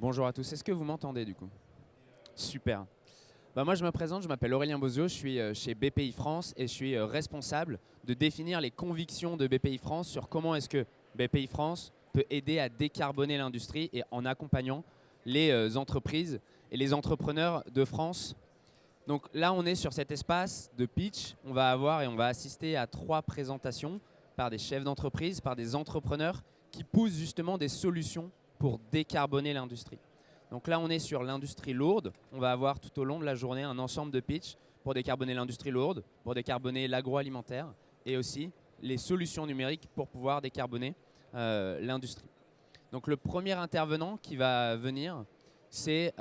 Bonjour à tous, est-ce que vous m'entendez du coup? Super. Moi je me présente, je m'appelle Aurélien Bozio, je suis chez BPI France et je suis responsable de définir les convictions de BPI France sur comment est-ce que BPI France peut aider à décarboner l'industrie et en accompagnant les entreprises et les entrepreneurs de France. Donc là on est sur cet espace de pitch, on va avoir et on va assister à 3 présentations par des chefs d'entreprise, par des entrepreneurs qui poussent justement des solutions pour décarboner l'industrie. Donc là, on est sur l'industrie lourde. On va avoir tout au long de la journée un ensemble de pitch pour décarboner l'industrie lourde, pour décarboner l'agroalimentaire et aussi les solutions numériques pour pouvoir décarboner l'industrie. Donc le premier intervenant qui va venir, c'est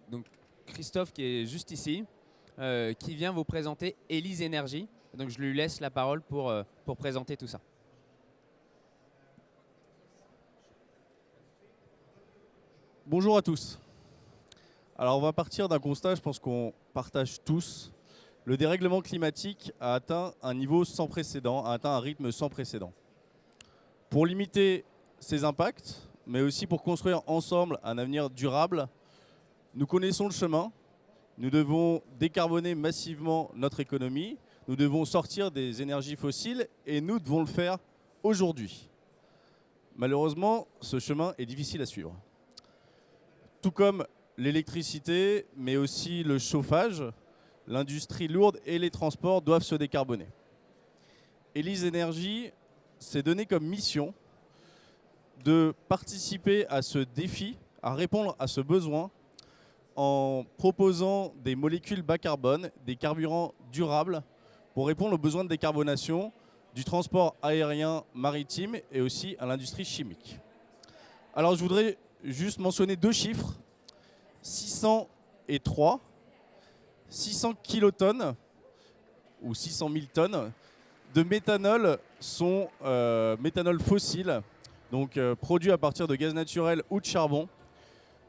donc Christophe qui est juste ici, qui vient vous présenter Élise Énergie. Donc je lui laisse la parole pour présenter tout ça. Bonjour à tous. Alors on va partir d'un constat, je pense qu'on partage tous. Le dérèglement climatique a atteint un niveau sans précédent, a atteint un rythme sans précédent. Pour limiter ses impacts, mais aussi pour construire ensemble un avenir durable, nous connaissons le chemin. Nous devons décarboner massivement notre économie. Nous devons sortir des énergies fossiles et nous devons le faire aujourd'hui. Malheureusement, ce chemin est difficile à suivre. Tout comme l'électricité, mais aussi le chauffage, l'industrie lourde et les transports doivent se décarboner. Élise Énergie s'est donné comme mission de participer à ce défi, à répondre à ce besoin en proposant des molécules bas carbone, des carburants durables pour répondre aux besoins de décarbonation du transport aérien, maritime et aussi à l'industrie chimique. Alors je voudrais juste mentionner 2 chiffres, 603, 600 kilotonnes ou 600 000 tonnes de méthanol sont méthanol fossile, donc produit à partir de gaz naturel ou de charbon,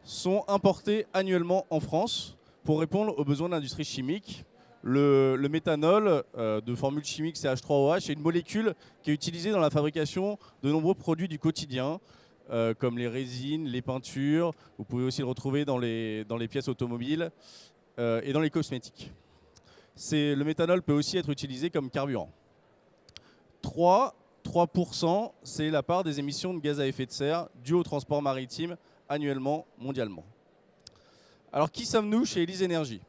sont importés annuellement en France pour répondre aux besoins de l'industrie chimique. Le méthanol de formule chimique CH3OH est une molécule qui est utilisée dans la fabrication de nombreux produits du quotidien, comme les résines, les peintures. Vous pouvez aussi le retrouver dans les pièces automobiles et dans les cosmétiques. Le méthanol peut aussi être utilisé comme carburant. 3%, c'est la part des émissions de gaz à effet de serre dues au transport maritime annuellement, mondialement. Alors qui sommes-nous chez Élise Énergie?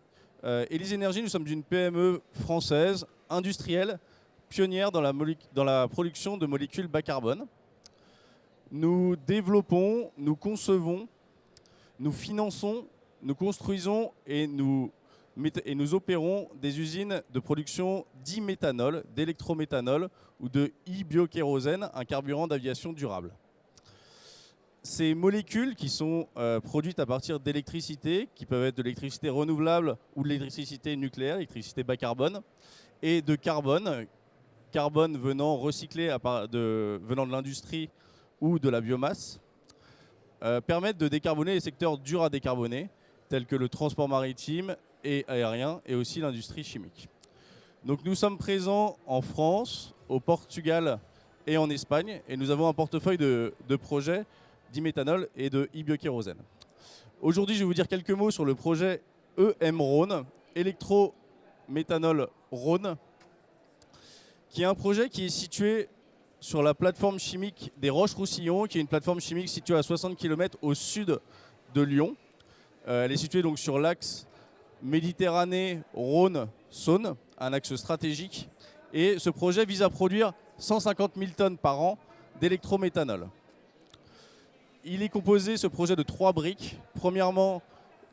Élise Énergie, nous sommes une PME française, industrielle, pionnière dans la production de molécules bas carbone. Nous développons, nous concevons, nous finançons, nous construisons et nous opérons des usines de production d'iméthanol, d'électrométhanol ou de e-biokérosène, un carburant d'aviation durable. Ces molécules qui sont produites à partir d'électricité, qui peuvent être de l'électricité renouvelable ou de l'électricité nucléaire, électricité bas carbone, et de carbone venant recyclé venant de l'industrie ou de la biomasse, permettent de décarboner les secteurs durs à décarboner, tels que le transport maritime et aérien, et aussi l'industrie chimique. Donc nous sommes présents en France, au Portugal et en Espagne, et nous avons un portefeuille de projets d'iméthanol et de e-biokérosène. Aujourd'hui, je vais vous dire quelques mots sur le projet EM-Rhône, électrométhanol Rhône, qui est un projet qui est situé sur la plateforme chimique des Roches-Roussillon, qui est une plateforme chimique située à 60 km au sud de Lyon. Elle est située donc sur l'axe Méditerranée-Rhône-Saône, un axe stratégique. Et ce projet vise à produire 150 000 tonnes par an d'électrométhanol. Il est composé, ce projet, de 3 briques. Premièrement,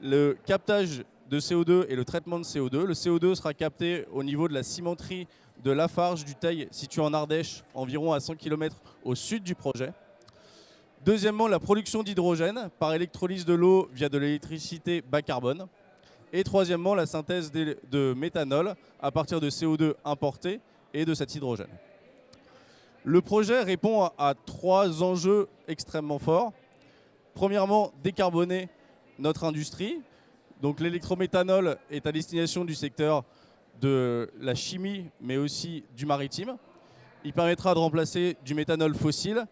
le captage de CO2 et le traitement de CO2. Le CO2 sera capté au niveau de la cimenterie de Lafarge du Teil, située en Ardèche, environ à 100 km au sud du projet. Deuxièmement, la production d'hydrogène par électrolyse de l'eau via de l'électricité bas carbone. Et troisièmement, la synthèse de méthanol à partir de CO2 importé et de cet hydrogène. Le projet répond à 3 enjeux extrêmement forts. Premièrement, décarboner notre industrie. Donc l'électrométhanol est à destination du secteur de la chimie, mais aussi du maritime. Il permettra de remplacer du méthanol fossile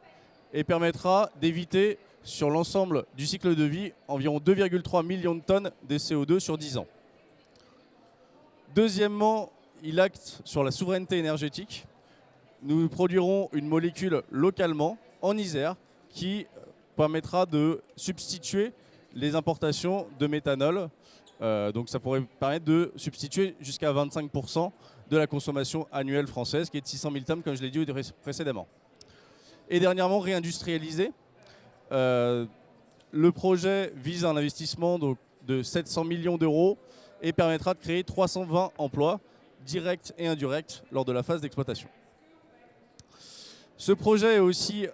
et permettra d'éviter sur l'ensemble du cycle de vie environ 2,3 millions de tonnes de CO2 sur 10 ans. Deuxièmement, il acte sur la souveraineté énergétique. Nous produirons une molécule localement, en Isère, qui permettra de substituer les importations de méthanol. Donc ça pourrait permettre de substituer jusqu'à 25% de la consommation annuelle française, qui est de 600 000 tonnes, comme je l'ai dit précédemment. Et dernièrement, réindustrialiser. Le projet vise un investissement de 700 millions d'euros et permettra de créer 320 emplois directs et indirects lors de la phase d'exploitation. Ce projet est aussi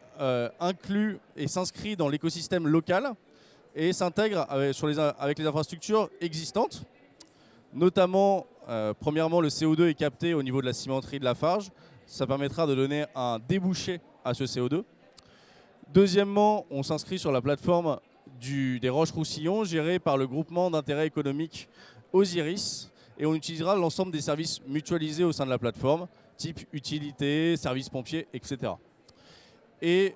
inclus et s'inscrit dans l'écosystème local et s'intègre avec les infrastructures existantes, notamment, premièrement, le CO2 est capté au niveau de la cimenterie de Lafarge. Ça permettra de donner un débouché à ce CO2. Deuxièmement, on s'inscrit sur la plateforme des Roches-Roussillon, gérée par le groupement d'intérêt économique Osiris, et on utilisera l'ensemble des services mutualisés au sein de la plateforme, type utilité, services pompiers, etc. Et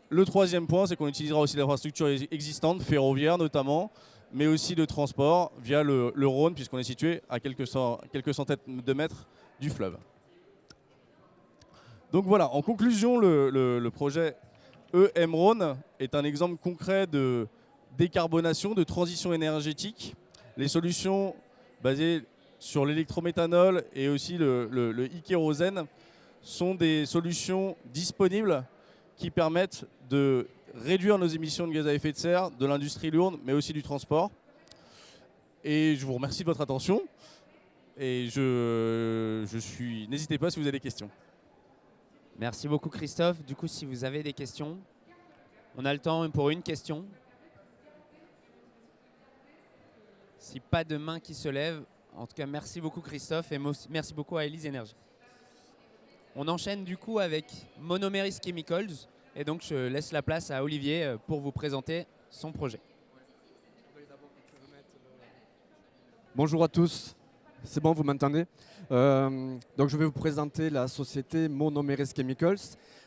le troisième point, c'est qu'on utilisera aussi l'infrastructure existante, ferroviaire notamment, mais aussi de transport via le Rhône, puisqu'on est situé à quelques centaines de mètres du fleuve. Donc voilà, en conclusion, le projet EM-Rhône est un exemple concret de décarbonation, de transition énergétique. Les solutions basées sur l'électrométhanol et aussi le e-kérosène sont des solutions disponibles qui permettent de réduire nos émissions de gaz à effet de serre de l'industrie lourde, mais aussi du transport. Et je vous remercie de votre attention. Et n'hésitez pas si vous avez des questions. Merci beaucoup Christophe. Du coup, si vous avez des questions, on a le temps pour une question. Si pas de main qui se lève, en tout cas, merci beaucoup Christophe et merci beaucoup à Élise Énergie. On enchaîne du coup avec Monomeris Chemicals et donc je laisse la place à Olivier pour vous présenter son projet. Bonjour à tous, c'est bon, vous m'entendez? Donc je vais vous présenter la société Monomeris Chemicals.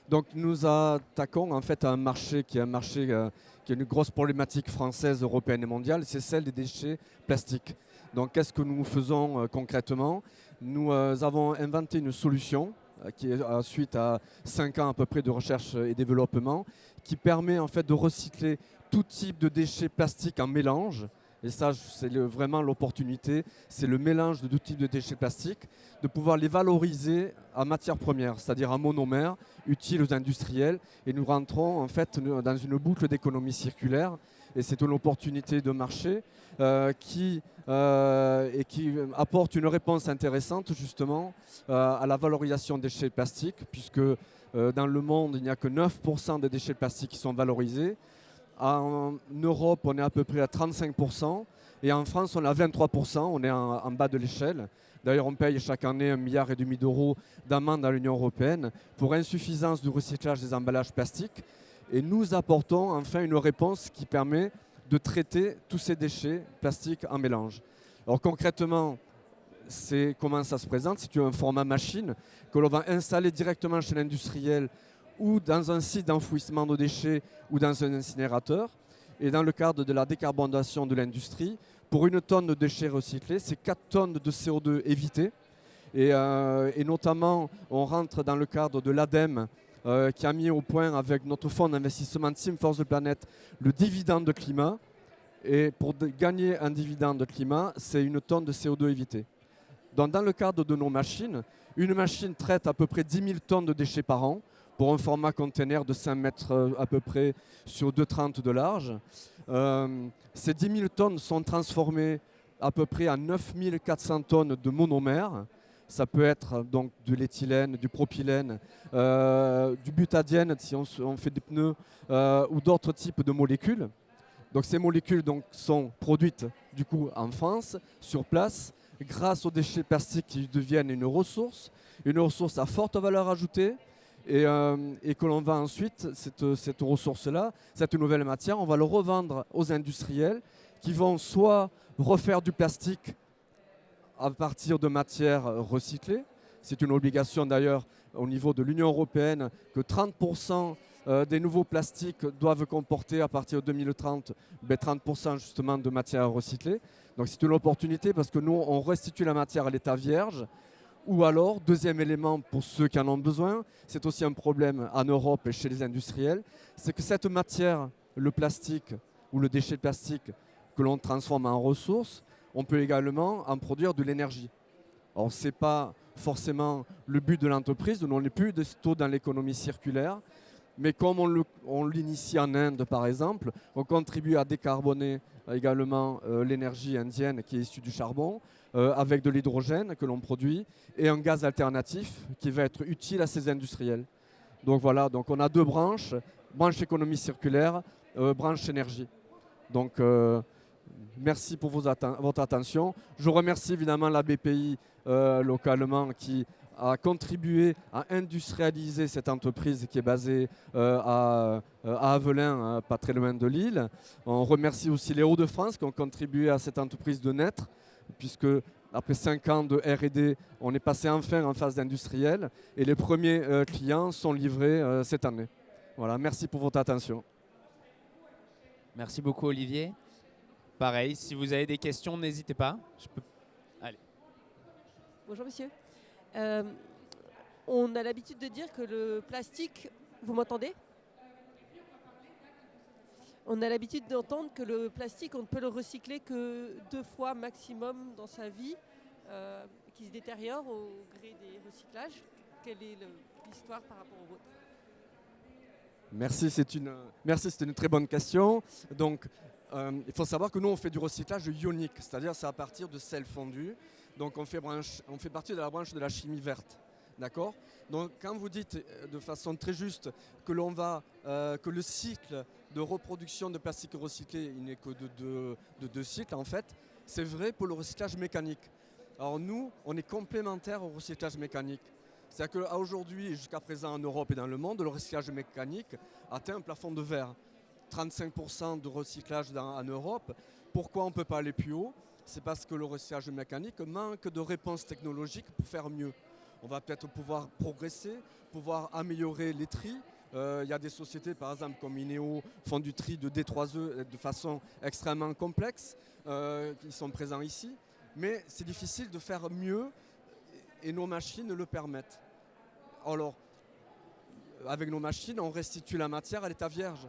Donc nous attaquons en fait un marché qui est une grosse problématique française, européenne et mondiale, c'est celle des déchets plastiques. Donc qu'est-ce que nous faisons concrètement? Nous avons inventé une solution qui est suite à 5 ans à peu près de recherche et développement, qui permet en fait de recycler tout type de déchets plastiques en mélange. Et ça, c'est vraiment l'opportunité, c'est le mélange de tout type de déchets plastiques, de pouvoir les valoriser en matière première, c'est-à-dire en monomère, utile aux industriels. Et nous rentrons en fait dans une boucle d'économie circulaire. Et c'est une opportunité de marché qui apporte une réponse intéressante justement à la valorisation des déchets plastiques, puisque dans le monde, il n'y a que 9% des déchets plastiques qui sont valorisés. En Europe, on est à peu près à 35% et en France, on est à 23%, on est en bas de l'échelle. D'ailleurs, on paye chaque année 1,5 milliard d'euros d'amende dans l'Union européenne pour insuffisance du recyclage des emballages plastiques. Et nous apportons enfin une réponse qui permet de traiter tous ces déchets plastiques en mélange. Alors concrètement, comment ça se présente? C'est un format machine que l'on va installer directement chez l'industriel ou dans un site d'enfouissement de déchets ou dans un incinérateur. Et dans le cadre de la décarbonation de l'industrie, pour 1 tonne de déchets recyclés, c'est 4 tonnes de CO2 évitées. Et notamment, on rentre dans le cadre de l'ADEME qui a mis au point avec notre fonds d'investissement Team Force de Planète le dividende de climat. Et pour gagner un dividende de climat, c'est 1 tonne de CO2 évité. Donc, dans le cadre de nos machines, une machine traite à peu près 10 000 tonnes de déchets par an, pour un format container de 5 mètres à peu près sur 2,30 de large. Ces 10 000 tonnes sont transformées à peu près à 9 400 tonnes de monomères. Ça peut être donc de l'éthylène, du propylène, du butadiène si on fait des pneus ou d'autres types de molécules. Donc ces molécules sont produites du coup en France, sur place, grâce aux déchets plastiques qui deviennent une ressource à forte valeur ajoutée. Et que l'on va ensuite, cette ressource-là, cette nouvelle matière, on va le revendre aux industriels qui vont soit refaire du plastique à partir de matières recyclées. C'est une obligation d'ailleurs au niveau de l'Union européenne que 30% des nouveaux plastiques doivent comporter à partir de 2030 30% justement de matière recyclée. Donc c'est une opportunité parce que nous, on restitue la matière à l'état vierge. Ou alors, deuxième élément pour ceux qui en ont besoin, c'est aussi un problème en Europe et chez les industriels, c'est que cette matière, le plastique ou le déchet de plastique que l'on transforme en ressources, on peut également en produire de l'énergie. Alors, ce n'est pas forcément le but de l'entreprise, nous n'est plus dans l'économie circulaire, mais comme on l'initie en Inde par exemple, on contribue à décarboner également l'énergie indienne qui est issue du charbon, avec de l'hydrogène que l'on produit et un gaz alternatif qui va être utile à ces industriels. Donc voilà, donc on a deux branches, branche économie circulaire, branche énergie. Donc merci pour votre attention. Je remercie évidemment la BPI localement qui a contribué à industrialiser cette entreprise qui est basée à Avelin, pas très loin de Lille. On remercie aussi les Hauts-de-France qui ont contribué à cette entreprise de naître, puisque après 5 ans de R&D, on est passé enfin en phase d'industriel et les premiers clients sont livrés cette année. Voilà, merci pour votre attention. Merci beaucoup Olivier. Pareil, si vous avez des questions, n'hésitez pas. Allez. Bonjour monsieur. On a l'habitude de dire que le plastique, vous m'entendez? On a l'habitude d'entendre que le plastique, on ne peut le recycler que 2 fois maximum dans sa vie, qui se détériore au gré des recyclages. Quelle est l'histoire par rapport au vôtre? Merci, c'est une très bonne question. Donc, il faut savoir que nous, on fait du recyclage ionique, c'est-à-dire c'est à partir de sel fondu. Donc, on fait partie de la branche de la chimie verte. D'accord? Donc, quand vous dites de façon très juste que que le cycle de reproduction de plastique recyclé, il n'est que de 2 cycles, en fait, c'est vrai pour le recyclage mécanique. Alors, nous, on est complémentaires au recyclage mécanique. C'est-à-dire qu'aujourd'hui, jusqu'à présent en Europe et dans le monde, le recyclage mécanique atteint un plafond de verre. 35% de recyclage en Europe. Pourquoi on ne peut pas aller plus haut? C'est parce que le recyclage mécanique manque de réponses technologiques pour faire mieux. On va peut-être pouvoir progresser, pouvoir améliorer les tris. Il y a des sociétés, par exemple, comme Ineo, font du tri de D3E de façon extrêmement complexe, qui sont présents ici. Mais c'est difficile de faire mieux et nos machines le permettent. Alors, avec nos machines, on restitue la matière à l'état vierge.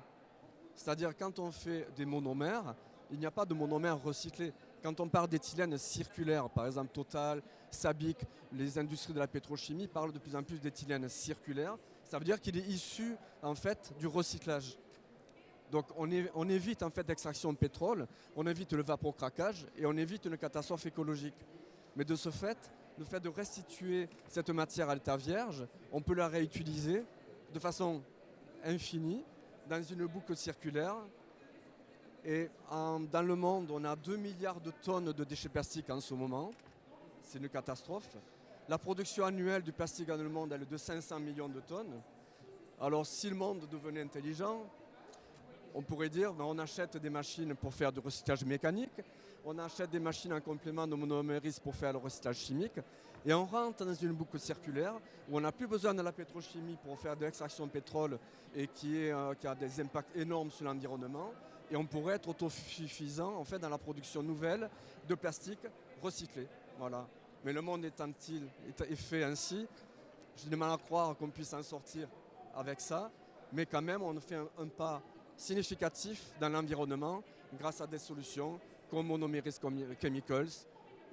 C'est-à-dire quand on fait des monomères, il n'y a pas de monomères recyclés. Quand on parle d'éthylène circulaire, par exemple Total, Sabic, les industries de la pétrochimie parlent de plus en plus d'éthylène circulaire. Ça veut dire qu'il est issu en fait du recyclage. Donc on évite en fait l'extraction de pétrole, on évite le vapocraquage et on évite une catastrophe écologique. Mais de ce fait, le fait de restituer cette matière à l'état vierge, on peut la réutiliser de façon infinie dans une boucle circulaire. Et dans le monde, on a 2 milliards de tonnes de déchets plastiques en ce moment. C'est une catastrophe. La production annuelle du plastique dans le monde, elle est de 500 millions de tonnes. Alors si le monde devenait intelligent, on pourrait dire on achète des machines pour faire du recyclage mécanique, on achète des machines en complément de monomérisme pour faire le recyclage chimique, et on rentre dans une boucle circulaire où on n'a plus besoin de la pétrochimie pour faire de l'extraction de pétrole et qui a des impacts énormes sur l'environnement. Et on pourrait être autosuffisant en fait, dans la production nouvelle de plastique recyclé. Voilà. Mais le monde est fait ainsi. J'ai du mal à croire qu'on puisse en sortir avec ça. Mais quand même, on fait un pas significatif dans l'environnement grâce à des solutions comme Monomeris Chemicals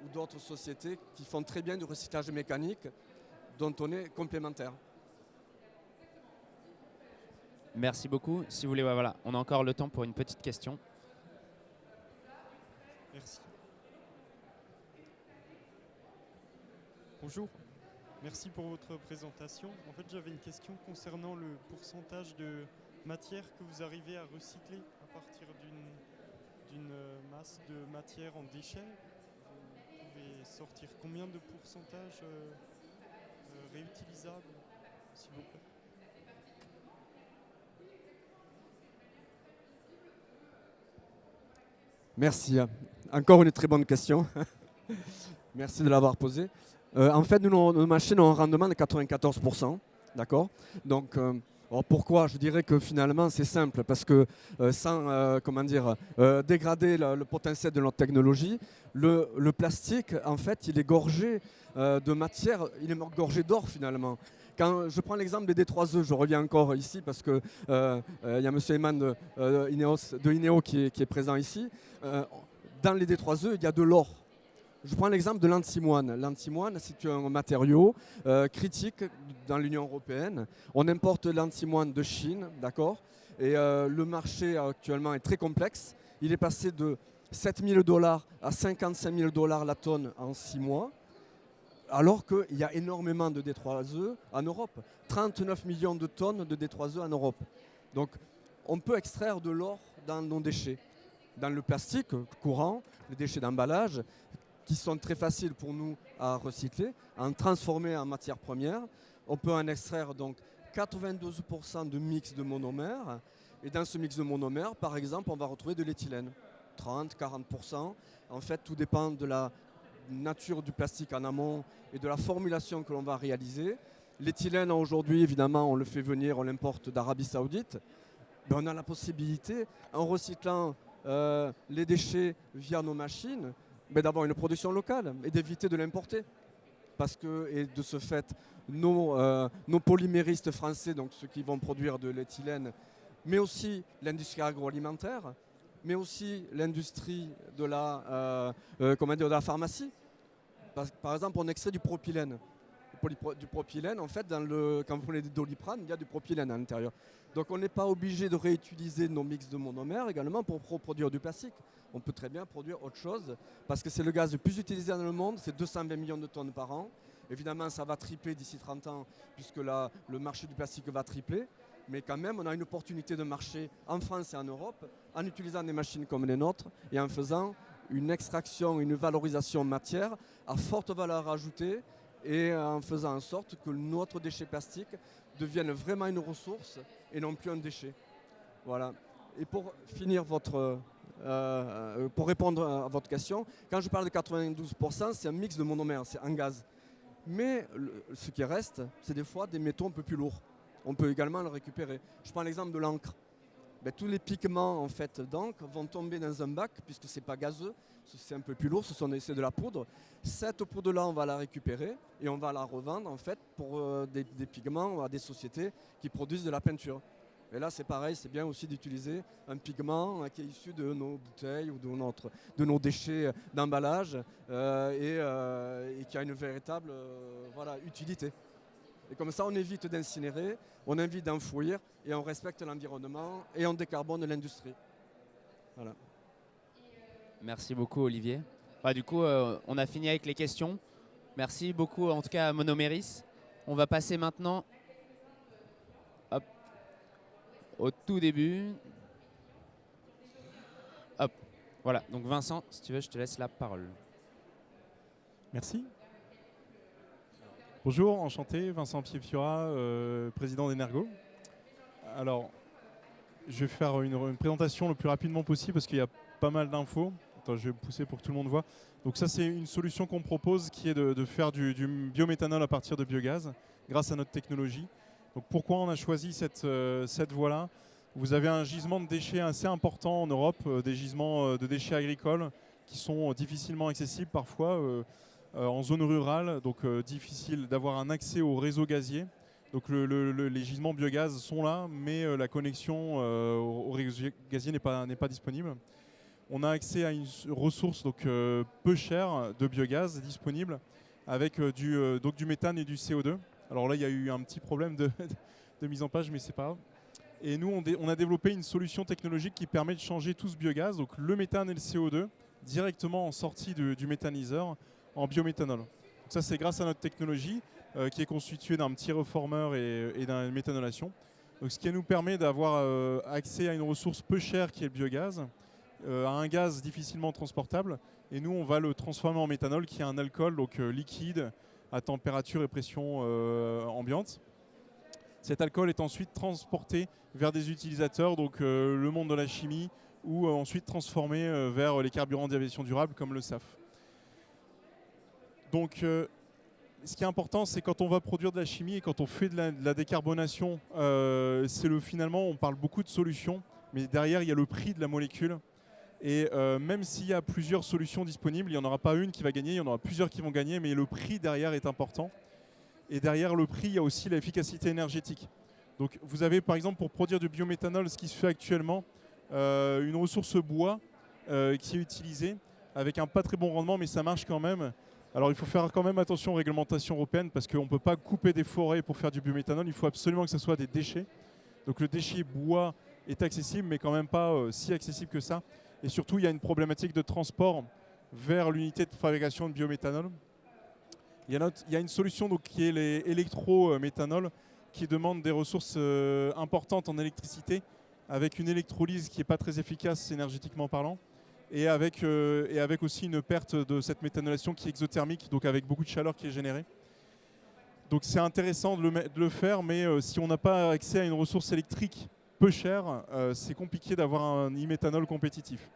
ou d'autres sociétés qui font très bien du recyclage mécanique dont on est complémentaire. Merci beaucoup. Si vous voulez, voilà, on a encore le temps pour une petite question. Merci. Bonjour. Merci pour votre présentation. En fait, j'avais une question concernant le pourcentage de matière que vous arrivez à recycler à partir d'une masse de matière en déchets. Vous pouvez sortir combien de pourcentage réutilisable, s'il vous plaît? Merci. Encore une très bonne question. Merci de l'avoir posée. En fait, nos machines ont un rendement de 94%. D'accord? Donc, Alors pourquoi? Je dirais que finalement c'est simple, parce que sans dégrader le potentiel de notre technologie, le plastique en fait il est gorgé de matière, il est gorgé d'or finalement. Quand je prends l'exemple des D3E, je reviens encore ici parce que y a M. Eman de INEO qui est présent ici. Dans les D3E, il y a de l'or. Je prends l'exemple de l'antimoine. L'antimoine, c'est un matériau critique dans l'Union européenne. On importe l'antimoine de Chine, d'accord? Et le marché actuellement est très complexe. Il est passé de 7 000 $ à 55 000 $ la tonne en 6 mois. Alors qu'il y a énormément de D3E en Europe. 39 millions de tonnes de D3E en Europe. Donc on peut extraire de l'or dans nos déchets. Dans le plastique courant, les déchets d'emballage, qui sont très faciles pour nous à recycler, à en transformer en matière première. On peut en extraire donc 92% de mix de monomères. Et dans ce mix de monomères, par exemple, on va retrouver de l'éthylène. 30-40%. En fait, tout dépend de la nature du plastique en amont et de la formulation que l'on va réaliser. L'éthylène, aujourd'hui, évidemment, on le fait venir, on l'importe d'Arabie Saoudite. Ben, on a la possibilité, en recyclant les déchets via nos machines, d'avoir une production locale et d'éviter de l'importer. Parce que, et de ce fait, nos polyméristes français, donc ceux qui vont produire de l'éthylène, mais aussi l'industrie agroalimentaire, mais aussi l'industrie de de la pharmacie. Par exemple, on extrait du propylène. Du propylène, en fait, quand vous prenez des Doliprane, il y a du propylène à l'intérieur. Donc on n'est pas obligé de réutiliser nos mix de monomères également pour produire du plastique. On peut très bien produire autre chose parce que c'est le gaz le plus utilisé dans le monde, c'est 220 millions de tonnes par an. Évidemment, ça va tripler d'ici 30 ans puisque le marché du plastique va tripler. Mais quand même, on a une opportunité de marché en France et en Europe en utilisant des machines comme les nôtres et en faisant une extraction, une valorisation matière à forte valeur ajoutée et en faisant en sorte que notre déchet plastique devienne vraiment une ressource et non plus un déchet. Voilà. Et pour finir pour répondre à votre question, quand je parle de 92%, c'est un mix de monomères, c'est en gaz. Mais ce qui reste, c'est des fois des métaux un peu plus lourds. On peut également le récupérer. Je prends l'exemple de l'encre. Tous les pigments en fait, d'encre vont tomber dans un bac puisque ce n'est pas gazeux, c'est un peu plus lourd, c'est de la poudre. Cette poudre-là, on va la récupérer et on va la revendre en fait, pour des pigments à des sociétés qui produisent de la peinture. Et là, c'est pareil, c'est bien aussi d'utiliser un pigment qui est issu de nos bouteilles ou de nos déchets d'emballage et qui a une véritable utilité. Et comme ça, on évite d'incinérer, on évite d'enfouir et on respecte l'environnement et on décarbone l'industrie. Voilà. Merci beaucoup, Olivier. Du coup, on a fini avec les questions. Merci beaucoup, en tout cas, à Monoméris. On va passer maintenant au tout début. Hop, voilà. Donc Vincent, si tu veux, je te laisse la parole. Merci. Bonjour, enchanté, Vincent Piepiora, président d'Energo. Alors, je vais faire une présentation le plus rapidement possible parce qu'il y a pas mal d'infos. Attends, je vais me pousser pour que tout le monde voit. Donc ça, c'est une solution qu'on propose qui est de faire du biométhanol à partir de biogaz grâce à notre technologie. Donc pourquoi on a choisi cette voie-là? Vous avez un gisement de déchets assez important en Europe, des gisements de déchets agricoles qui sont difficilement accessibles parfois en zone rurale, donc difficile d'avoir un accès au réseau gazier. Donc les gisements biogaz sont là, mais la connexion au réseau gazier n'est pas disponible. On a accès à une ressource donc, peu chère de biogaz disponible avec du méthane et du CO2. Alors là, il y a eu un petit problème de mise en page, mais c'est pas grave. Et nous, on a développé une solution technologique qui permet de changer tout ce biogaz, donc le méthane et le CO2, directement en sortie du méthaniseur en biométhanol. Donc ça, c'est grâce à notre technologie qui est constituée d'un petit reformeur et d'une méthanolation. Donc, ce qui nous permet d'avoir accès à une ressource peu chère qui est le biogaz, à un gaz difficilement transportable. Et nous, on va le transformer en méthanol qui est un alcool donc, liquide à température et pression ambiante. Cet alcool est ensuite transporté vers des utilisateurs, donc le monde de la chimie, ou ensuite transformé vers les carburants d'aviation durable comme le SAF. Donc ce qui est important, c'est quand on va produire de la chimie et quand on fait de la décarbonation, finalement, on parle beaucoup de solutions, mais derrière, il y a le prix de la molécule. Et même s'il y a plusieurs solutions disponibles, il n'y en aura pas une qui va gagner, il y en aura plusieurs qui vont gagner, mais le prix derrière est important. Et derrière le prix, il y a aussi l'efficacité énergétique. Donc vous avez par exemple pour produire du biométhanol, ce qui se fait actuellement, une ressource bois qui est utilisée avec un pas très bon rendement, mais ça marche quand même. Alors il faut faire quand même attention aux réglementations européennes parce qu'on ne peut pas couper des forêts pour faire du biométhanol, il faut absolument que ce soit des déchets. Donc le déchet bois est accessible, mais quand même pas si accessible que ça. Et surtout, il y a une problématique de transport vers l'unité de fabrication de biométhanol. Il y a une solution donc, qui est les électrométhanol, qui demande des ressources importantes en électricité, avec une électrolyse qui n'est pas très efficace énergétiquement parlant, et avec aussi une perte de cette méthanolation qui est exothermique, donc avec beaucoup de chaleur qui est générée. Donc c'est intéressant de le faire, mais si on n'a pas accès à une ressource électrique peu chère, c'est compliqué d'avoir un e-méthanol compétitif.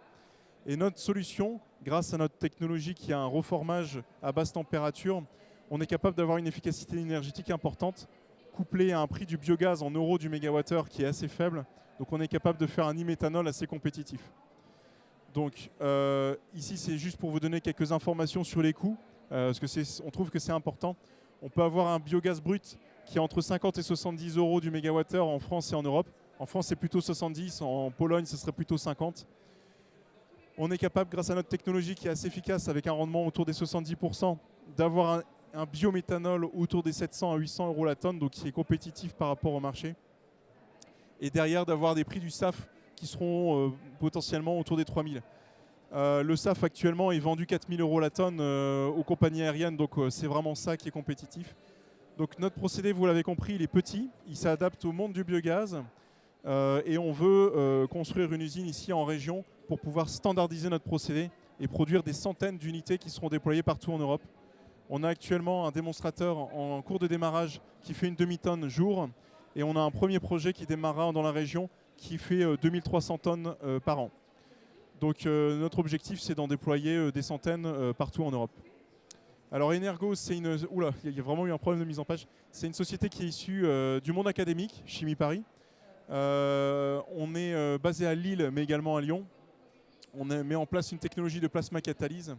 Et notre solution, grâce à notre technologie qui a un reformage à basse température, on est capable d'avoir une efficacité énergétique importante, couplée à un prix du biogaz en euros du mégawattheure qui est assez faible. Donc on est capable de faire un e-méthanol assez compétitif. Donc ici, c'est juste pour vous donner quelques informations sur les coûts, parce qu'on trouve que c'est important. On peut avoir un biogaz brut qui est entre 50 et 70 euros du mégawattheure en France et en Europe. En France, c'est plutôt 70, en Pologne, ce serait plutôt 50. On est capable, grâce à notre technologie qui est assez efficace, avec un rendement autour des 70%, d'avoir un biométhanol autour des 700 à 800 euros la tonne, donc qui est compétitif par rapport au marché. Et derrière, d'avoir des prix du SAF qui seront potentiellement autour des 3000. Le SAF actuellement est vendu 4000 euros la tonne aux compagnies aériennes, donc c'est vraiment ça qui est compétitif. Donc notre procédé, vous l'avez compris, il est petit, il s'adapte au monde du biogaz et on veut construire une usine ici en région pour pouvoir standardiser notre procédé et produire des centaines d'unités qui seront déployées partout en Europe. On a actuellement un démonstrateur en cours de démarrage qui fait une demi-tonne jour et on a un premier projet qui démarrera dans la région qui fait 2300 tonnes par an. Donc notre objectif, c'est d'en déployer des centaines partout en Europe. Alors Energo, c'est une... Oula, il y a vraiment eu un problème de mise en page. C'est une société qui est issue du monde académique, Chimie Paris. On est basé à Lille, mais également à Lyon. On met en place une technologie de plasma catalyse.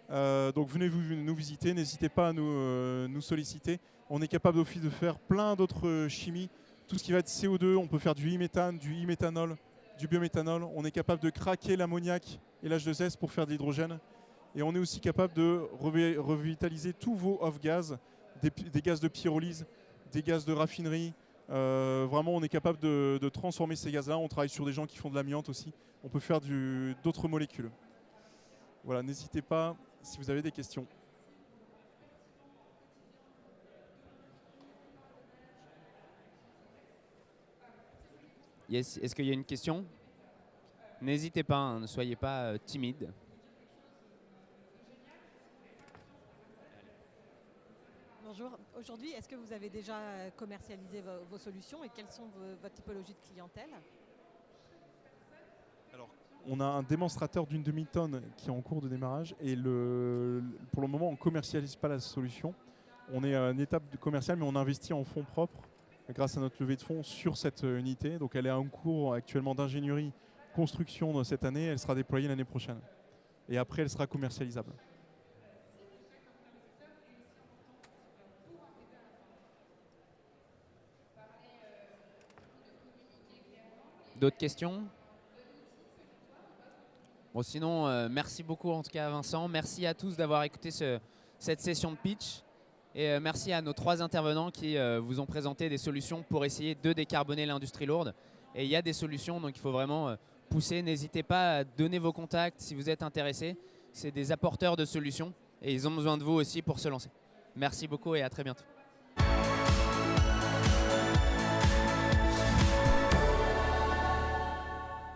Donc venez nous visiter, n'hésitez pas à nous solliciter. On est capable aussi de faire plein d'autres chimies. Tout ce qui va être CO2, on peut faire du e-méthane, du e-méthanol, du biométhanol. On est capable de craquer l'ammoniac et l'H2S pour faire de l'hydrogène. Et on est aussi capable de revitaliser tous vos off-gaz, des gaz de pyrolyse, des gaz de raffinerie. Vraiment, on est capable de transformer ces gaz-là. On travaille sur des gens qui font de l'amiante aussi. On peut faire d'autres molécules. Voilà, n'hésitez pas si vous avez des questions. Yes. Est-ce qu'il y a une question? N'hésitez pas, hein, ne soyez pas timide. Bonjour. Aujourd'hui, est-ce que vous avez déjà commercialisé vos solutions et quelles sont votre typologie de clientèle? Alors, on a un démonstrateur d'une demi-tonne qui est en cours de démarrage et pour le moment, on ne commercialise pas la solution. On est à une étape commerciale, mais on investit en fonds propres grâce à notre levée de fonds sur cette unité. Donc elle est en cours actuellement d'ingénierie, construction cette année. Elle sera déployée l'année prochaine. Et après, elle sera commercialisable. D'autres questions? Bon, sinon, merci beaucoup en tout cas Vincent. Merci à tous d'avoir écouté cette session de pitch. Et merci à nos 3 intervenants qui vous ont présenté des solutions pour essayer de décarboner l'industrie lourde. Et il y a des solutions, donc il faut vraiment pousser. N'hésitez pas à donner vos contacts si vous êtes intéressés. C'est des apporteurs de solutions et ils ont besoin de vous aussi pour se lancer. Merci beaucoup et à très bientôt.